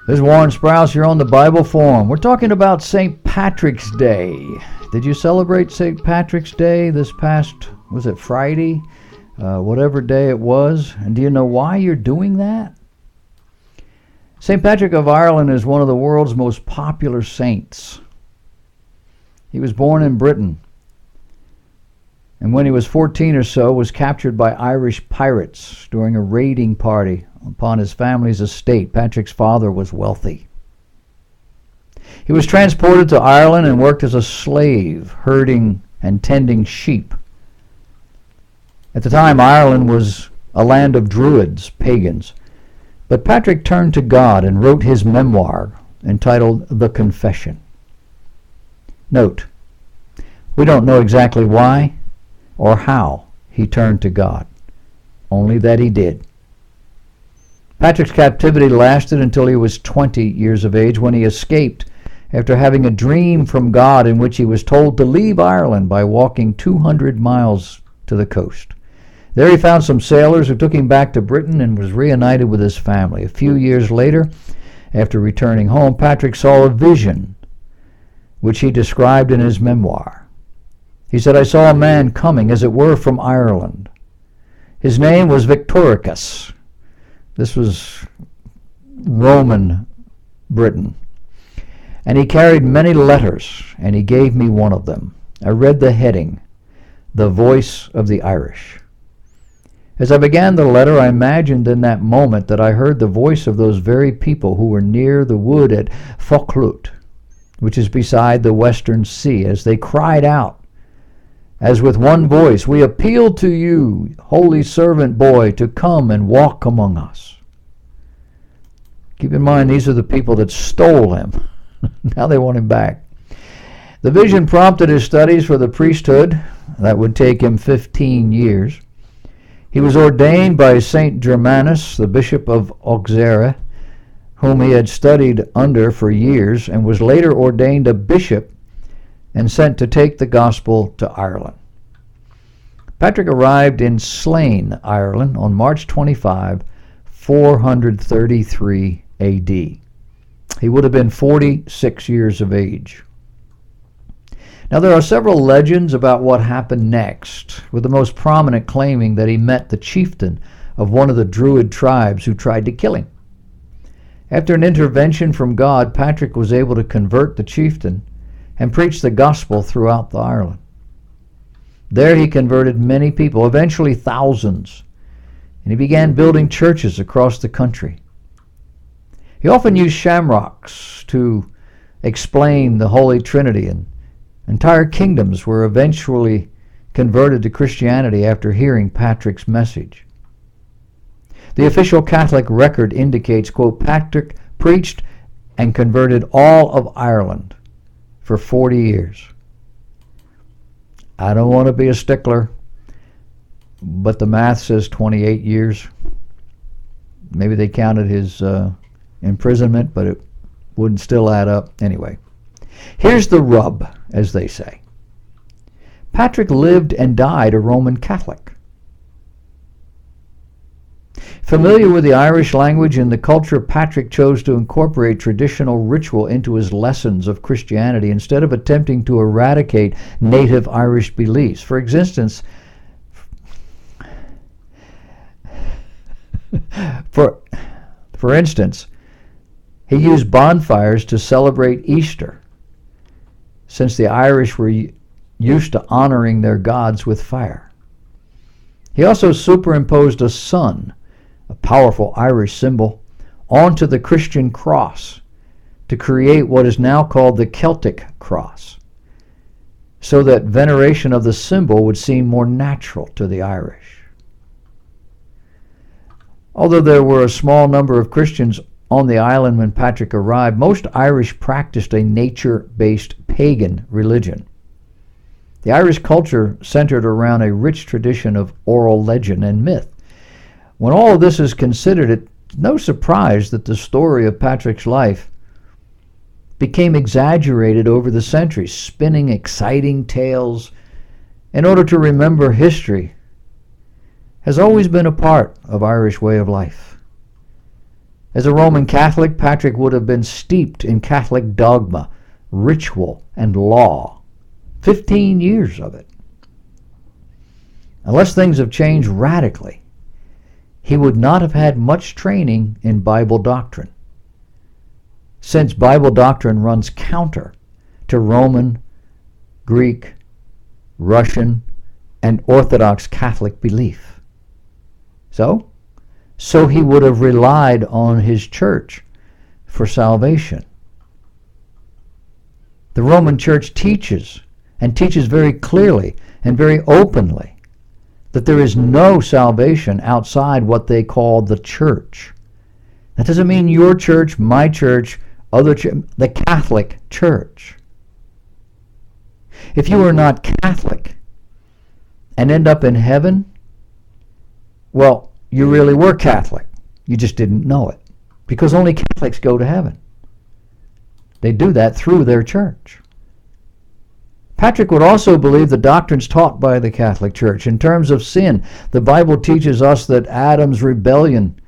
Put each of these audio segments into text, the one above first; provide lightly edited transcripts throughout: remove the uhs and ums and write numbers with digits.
This is Warren Sprouse here on the Bible Forum. We're talking about St. Patrick's Day. Did you celebrate St. Patrick's Day this past, was it Friday? Whatever day it was. And do you know why you're doing that? St. Patrick of Ireland is one of the world's most popular saints. He was born in Britain, and when he was 14 or so, was captured by Irish pirates during a raiding party upon his family's estate. Patrick's father was wealthy. He was transported to Ireland and worked as a slave, herding and tending sheep. At the time, Ireland was a land of druids, pagans. But Patrick turned to God and wrote his memoir entitled The Confession. Note, we don't know exactly why or how he turned to God, only that he did. Patrick's captivity lasted until he was 20 years of age, when he escaped after having a dream from God in which he was told to leave Ireland by walking 200 miles to the coast. There he found some sailors who took him back to Britain and was reunited with his family. A few years later, after returning home, Patrick saw a vision which he described in his memoir. He said, "I saw a man coming, as it were, from Ireland. His name was Victoricus." This was Roman Britain. "And he carried many letters, and he gave me one of them. I read the heading, 'The Voice of the Irish.' As I began the letter, I imagined in that moment that I heard the voice of those very people who were near the wood at Fochlute, which is beside the western sea, as they cried out, as with one voice, 'We appeal to you, holy servant boy, to come and walk among us.'" Keep in mind, these are the people that stole him. Now they want him back. The vision prompted his studies for the priesthood. That would take him 15 years. He was ordained by St. Germanus, the Bishop of Auxerre, whom he had studied under for years, and was later ordained a bishop and sent to take the gospel to Ireland. Patrick arrived in Slane, Ireland, on March 25, 433 AD. He would have been 46 years of age. Now, there are several legends about what happened next, with the most prominent claiming that he met the chieftain of one of the Druid tribes who tried to kill him. After an intervention from God, Patrick was able to convert the chieftain and preach the gospel throughout the Ireland. There he converted many people, eventually thousands, and he began building churches across the country. He often used shamrocks to explain the Holy Trinity, and entire kingdoms were eventually converted to Christianity after hearing Patrick's message. The official Catholic record indicates, quote, "Patrick preached and converted all of Ireland for 40 years. I don't want to be a stickler, but the math says 28 years. Maybe they counted his imprisonment, but it wouldn't still add up. Anyway, here's the rub, as they say. Patrick lived and died a Roman Catholic. Familiar with the Irish language and the culture, Patrick chose to incorporate traditional ritual into his lessons of Christianity instead of attempting to eradicate native Irish beliefs. For instance, he used bonfires to celebrate Easter, since the Irish were used to honoring their gods with fire. He also superimposed a sun, a powerful Irish symbol, onto the Christian cross to create what is now called the Celtic cross, so that veneration of the symbol would seem more natural to the Irish. Although there were a small number of Christians on the island when Patrick arrived, most Irish practiced a nature-based pagan religion. The Irish culture centered around a rich tradition of oral legend and myth. When all of this is considered, it's no surprise that the story of Patrick's life became exaggerated over the centuries, spinning exciting tales in order to remember history has always been a part of Irish way of life. As a Roman Catholic, Patrick would have been steeped in Catholic dogma, ritual, and law. 15 years of it. Unless things have changed radically, he would not have had much training in Bible doctrine, since Bible doctrine runs counter to Roman, Greek, Russian, and Orthodox Catholic belief. So he would have relied on his church for salvation. The Roman Church teaches very clearly and very openly that there is no salvation outside what they call the church. That doesn't mean your church, my church, the Catholic Church. If you are not Catholic and end up in heaven, well, you really were Catholic. You just didn't know it. Because only Catholics go to heaven. They do that through their church. Patrick would also believe the doctrines taught by the Catholic Church. In terms of sin, the Bible teaches us that Adam's rebellion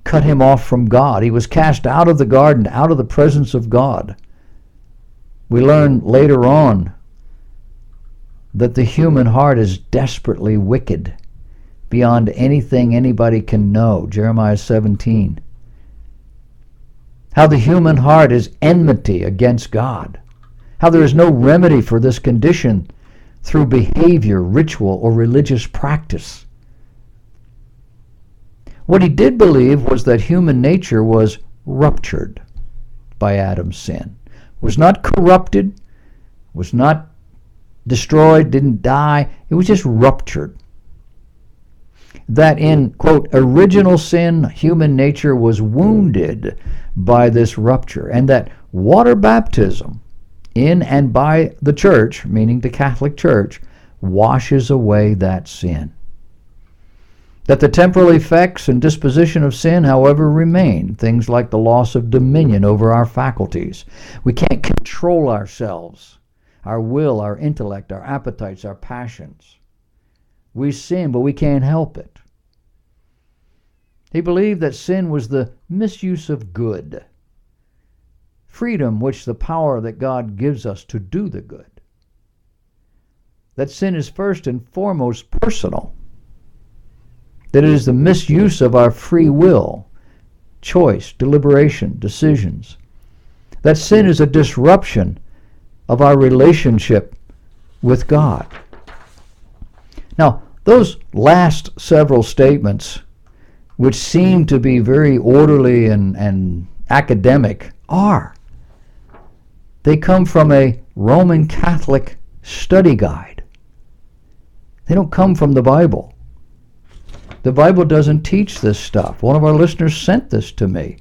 cut him off from God. He was cast out of the garden, out of the presence of God. We learn later on that the human heart is desperately wicked, beyond anything anybody can know. Jeremiah 17. How the human heart is enmity against God. How there is no remedy for this condition through behavior, ritual, or religious practice. What he did believe was that human nature was ruptured by Adam's sin. Was not corrupted, was not destroyed, didn't die. It was just ruptured. That in, quote, original sin, human nature was wounded by this rupture, and that water baptism in and by the church, meaning the Catholic Church, washes away that sin. That the temporal effects and disposition of sin, however, remain. Things like the loss of dominion over our faculties. We can't control ourselves, our will, our intellect, our appetites, our passions. We sin, but we can't help it. He believed that sin was the misuse of good, freedom which the power that God gives us to do the good. That sin is first and foremost personal. That it is the misuse of our free will, choice, deliberation, decisions. That sin is a disruption of our relationship with God. Now, those last several statements, which seem to be very orderly and academic, they come from a Roman Catholic study guide. They don't come from the Bible. The Bible doesn't teach this stuff. One of our listeners sent this to me.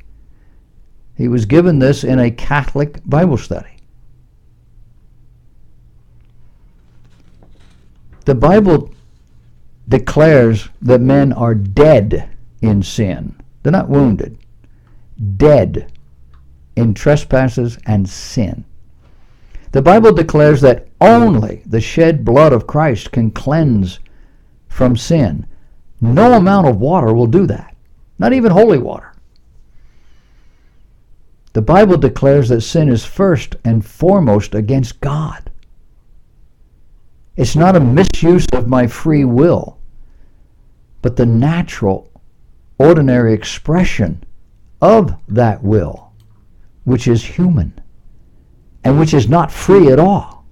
He was given this in a Catholic Bible study. The Bible declares that men are dead in sin. They're not wounded. Dead in trespasses and sin. The Bible declares that only the shed blood of Christ can cleanse from sin. No amount of water will do that. Not even holy water. The Bible declares that sin is first and foremost against God. It's not a misuse of my free will, but the natural, ordinary expression of that will, which is human, and which is not free at all,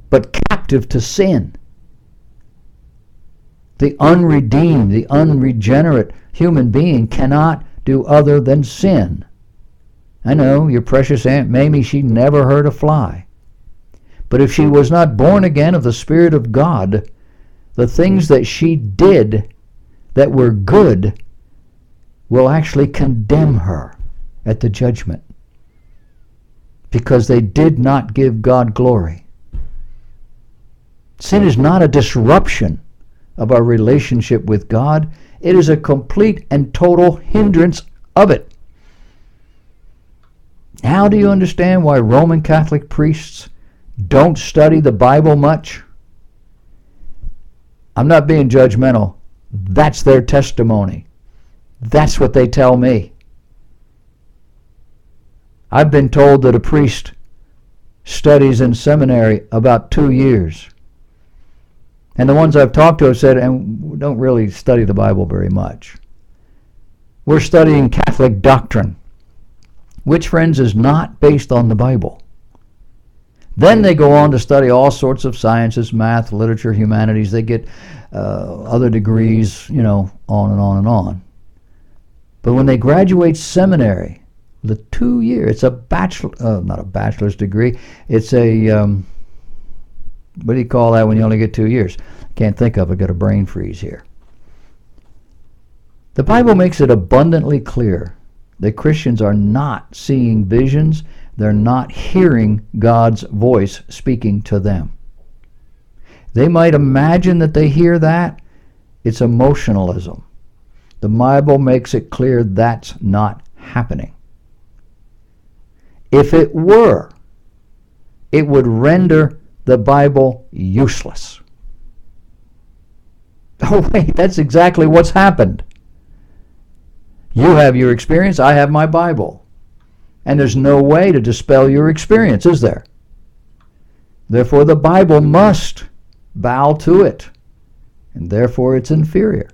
but captive to sin. The unredeemed, the unregenerate human being cannot do other than sin. I know, your precious Aunt Mamie, she never hurt a fly. But if she was not born again of the Spirit of God, the things that she did that were good will actually condemn her at the judgment, because they did not give God glory. Sin is not a disruption of our relationship with God. It is a complete and total hindrance of it. Now do you understand why Roman Catholic priests don't study the Bible much? I'm not being judgmental. That's their testimony. That's what they tell me. I've been told that a priest studies in seminary about 2 years. And the ones I've talked to have said, and we don't really study the Bible very much. We're studying Catholic doctrine, which, friends, is not based on the Bible. Then they go on to study all sorts of sciences, math, literature, humanities. They get other degrees, on and on and on. But when they graduate seminary, the 2 year, it's a not a bachelor's degree. It's a, what do you call that when you only get 2 years? Can't think of it. Got a brain freeze here. The Bible makes it abundantly clear that Christians are not seeing visions. They're not hearing God's voice speaking to them. They might imagine that they hear that. It's emotionalism. The Bible makes it clear that's not happening. If it were, it would render the Bible useless. Oh wait, that's exactly what's happened. You have your experience, I have my Bible. And there's no way to dispel your experience, is there? Therefore, the Bible must bow to it, and therefore it's inferior.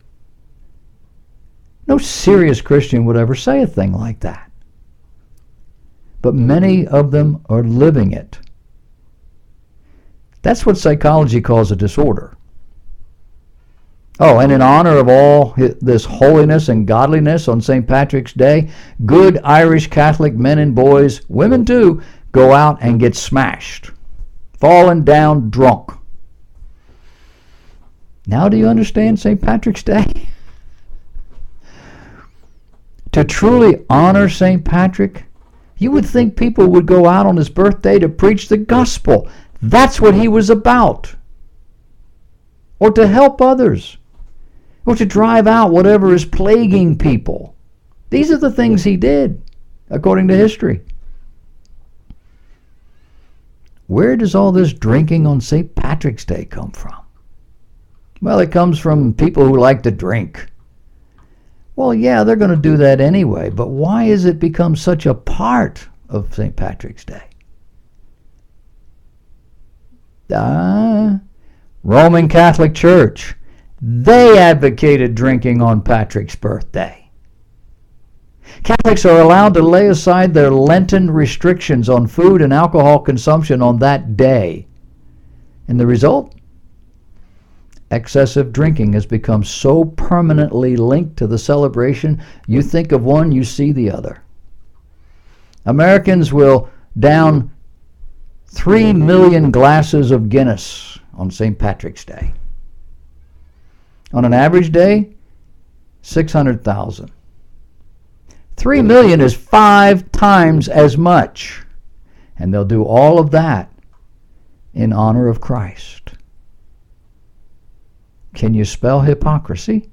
No serious Christian would ever say a thing like that. But many of them are living it. That's what psychology calls a disorder. Oh, and in honor of all this holiness and godliness on St. Patrick's Day, good Irish Catholic men and boys, women too, go out and get smashed, falling down drunk. Now do you understand St. Patrick's Day? To truly honor St. Patrick, you would think people would go out on his birthday to preach the gospel. That's what he was about. Or to help others. Or to drive out whatever is plaguing people. These are the things he did, according to history. Where does all this drinking on St. Patrick's Day come from? Well, it comes from people who like to drink. Well, yeah, they're going to do that anyway, but why has it become such a part of St. Patrick's Day? Roman Catholic Church. They advocated drinking on Patrick's birthday. Catholics are allowed to lay aside their Lenten restrictions on food and alcohol consumption on that day. And the result? Excessive drinking has become so permanently linked to the celebration, you think of one, you see the other. Americans will down 3 million glasses of Guinness on St. Patrick's Day. On an average day, 600,000. 3 million is 5 times as much. And they'll do all of that in honor of Christ. Can you spell hypocrisy?